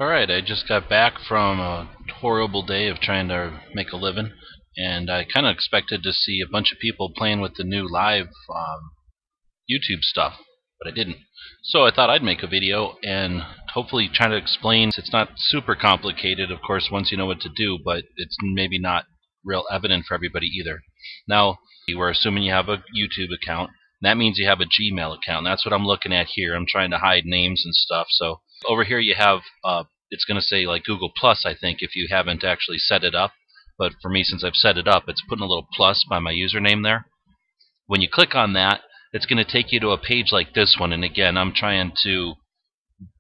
Alright, I just got back from a horrible day of trying to make a living, and I kind of expected to see a bunch of people playing with the new live YouTube stuff, but I didn't. So I thought I'd make a video and hopefully try to explain. It's not super complicated, of course, once you know what to do, but it's maybe not real evident for everybody either. Now, we're assuming you have a YouTube account. That means you have a Gmail account. That's what I'm looking at here. I'm trying to hide names and stuff. So over here you have, it's going to say like Google Plus, I think, if you haven't actually set it up. But for me, since I've set it up, it's putting a little plus by my username there. When you click on that, it's going to take you to a page like this one. And again, I'm trying to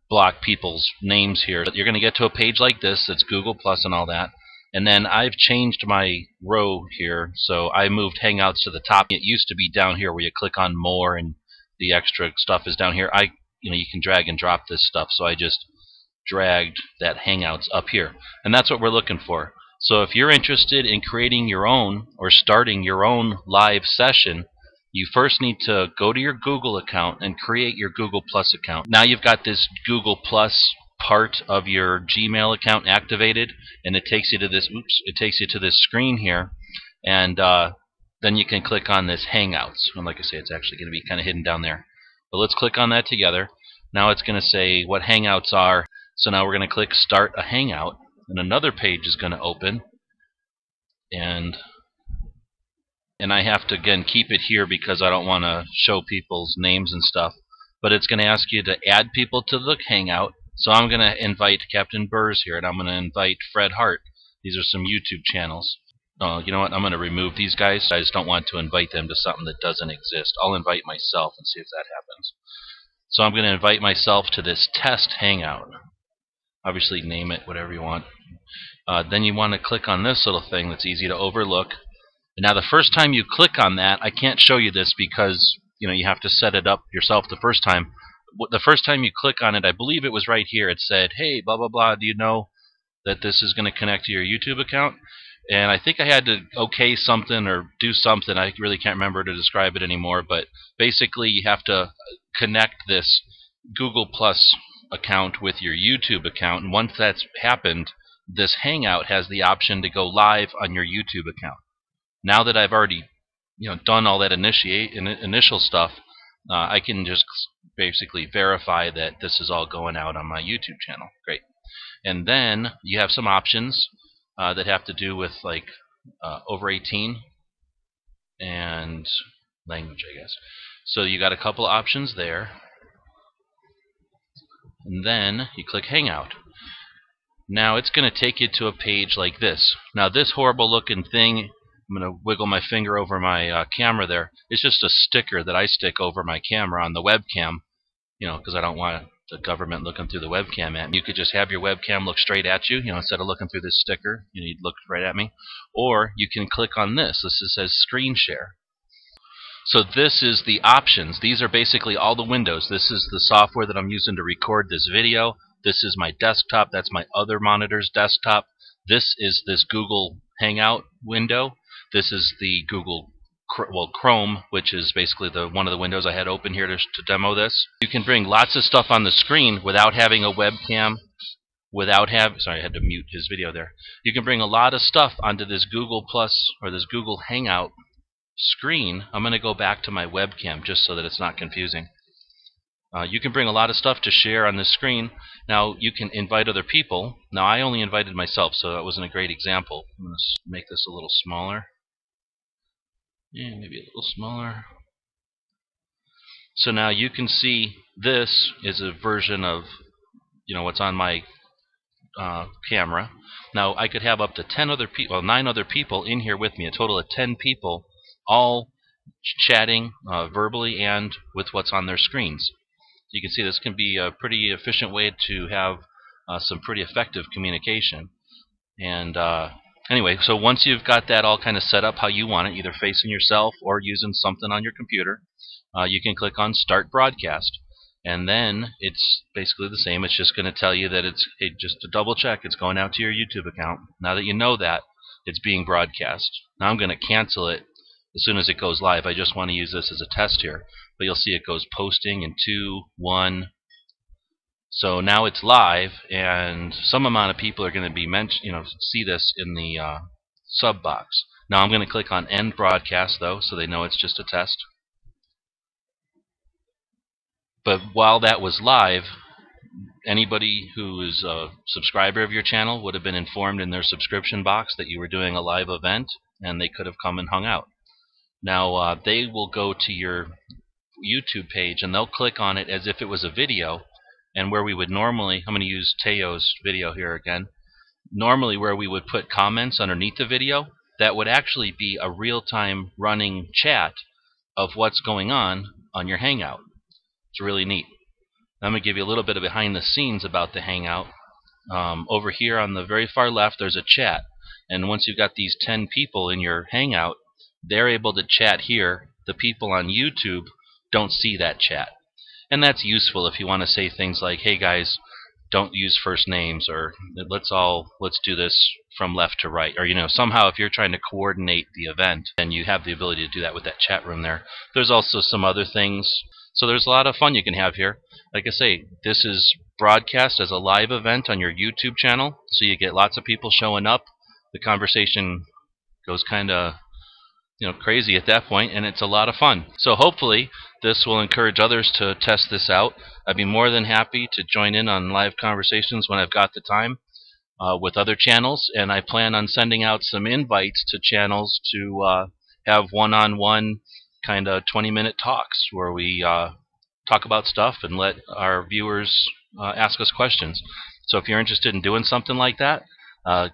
block people's names here. But you're going to get to a page like this that's Google Plus and all that. And then I've changed my row here, so I moved Hangouts to the top. It used to be down here where you click on more and the extra stuff is down here. You can drag and drop this stuff, so I just dragged that Hangouts up here. And that's what we're looking for. So if you're interested in creating your own or starting your own live session, you first need to go to your Google account and create your Google Plus account. Now you've got this Google Plus part of your Gmail account activated, and it takes you to this screen here, and then you can click on this Hangouts. And like I say, it's actually going to be kind of hidden down there. But let's click on that together. Now it's going to say what Hangouts are. So now we're going to click Start a Hangout, and another page is going to open, and I have to again keep it here because I don't want to show people's names and stuff. But it's going to ask you to add people to the Hangout. So I'm going to invite Captain Burrs here, and I'm going to invite Fred Hart. These are some YouTube channels. You know what? I'm going to remove these guys. I just don't want to invite them to something that doesn't exist. I'll invite myself and see if that happens. So I'm going to invite myself to this test Hangout. Obviously, name it whatever you want. Then you want to click on this little thing that's easy to overlook. And now the first time you click on that, I can't show you this because you have to set it up yourself the first time. The first time you click on it, I believe it was right here. It said, "Hey, blah blah blah. Do you know that this is going to connect to your YouTube account?" And I think I had to okay something or do something. I really can't remember to describe it anymore. But basically, you have to connect this Google Plus account with your YouTube account. And once that's happened, this Hangout has the option to go live on your YouTube account. Now that I've already done all that initial stuff, I can just basically verify that this is all going out on my YouTube channel. Great. And then you have some options that have to do with like over 18 and language, I guess. So you got a couple options there. And then you click Hangout. Now it's going to take you to a page like this. Now this horrible looking thing, I'm going to wiggle my finger over my camera there. It's just a sticker that I stick over my camera on the webcam, because I don't want the government looking through the webcam at me. You could just have your webcam look straight at you, instead of looking through this sticker, you'd look right at me. Or you can click on this. This says Screen Share. So this is the options. These are basically all the windows. This is the software that I'm using to record this video. This is my desktop. That's my other monitor's desktop. This is this Google Hangout window. This is the Google Chrome, which is basically one of the windows I had open here to demo this. You can bring lots of stuff on the screen without having a webcam, sorry, I had to mute his video there. You can bring a lot of stuff onto this Google Plus or this Google Hangout screen. I'm going to go back to my webcam just so that it's not confusing. You can bring a lot of stuff to share on this screen. Now you can invite other people. Now I only invited myself, so that wasn't a great example. I'm going to make this a little smaller. Yeah, maybe a little smaller. So now you can see this is a version of what's on my camera. Now I could have up to 9 other people in here with me, a total of 10 people, all chatting verbally and with what's on their screens. So you can see this can be a pretty efficient way to have some pretty effective communication. And anyway, so once you've got that all kind of set up how you want it, either facing yourself or using something on your computer, you can click on Start Broadcast. And then it's basically the same. It's just going to tell you that just to double check, it's going out to your YouTube account. Now that you know that, it's being broadcast. Now I'm going to cancel it as soon as it goes live. I just want to use this as a test here. But you'll see it goes posting in 2, 1, So now it's live, and some amount of people are going to be see this in the sub box. Now I'm going to click on End Broadcast, though, so they know it's just a test. But while that was live, anybody who is a subscriber of your channel would have been informed in their subscription box that you were doing a live event, and they could have come and hung out. Now they will go to your YouTube page, and they'll click on it as if it was a video, and where we would normally, I'm going to use Teo's video here again, normally where we would put comments underneath the video, that would actually be a real-time running chat of what's going on your Hangout. It's really neat. I'm going to give you a little bit of behind the scenes about the Hangout. Over here on the very far left, there's a chat. And once you've got these 10 people in your Hangout, they're able to chat here. The people on YouTube don't see that chat. And that's useful if you want to say things like, hey guys, don't use first names, or let's do this from left to right, or somehow if you're trying to coordinate the event, then you have the ability to do that with that chat room there. There's also some other things. So there's a lot of fun you can have here. Like I say, this is broadcast as a live event on your YouTube channel, so you get lots of people showing up. The conversation goes kind of crazy at that point, and it's a lot of fun. So hopefully this will encourage others to test this out. I'd be more than happy to join in on live conversations when I've got the time with other channels, and I plan on sending out some invites to channels to have one-on-one kind of 20-minute talks where we talk about stuff and let our viewers ask us questions. So if you're interested in doing something like that,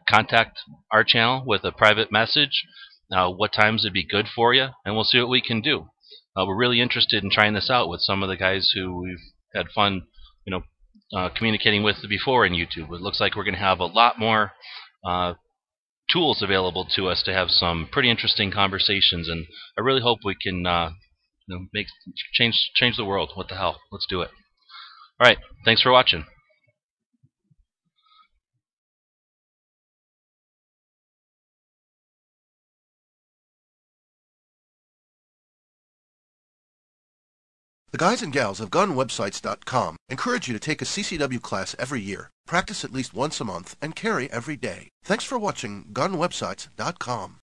contact our channel with a private message. What times would be good for you, and we'll see what we can do. We're really interested in trying this out with some of the guys who we've had fun communicating with before in YouTube. It looks like we're going to have a lot more tools available to us to have some pretty interesting conversations, and I really hope we can change the world. What the hell? Let's do it. All right, thanks for watching. The guys and gals of gunwebsites.com encourage you to take a CCW class every year, practice at least once a month, and carry every day. Thanks for watching gunwebsites.com.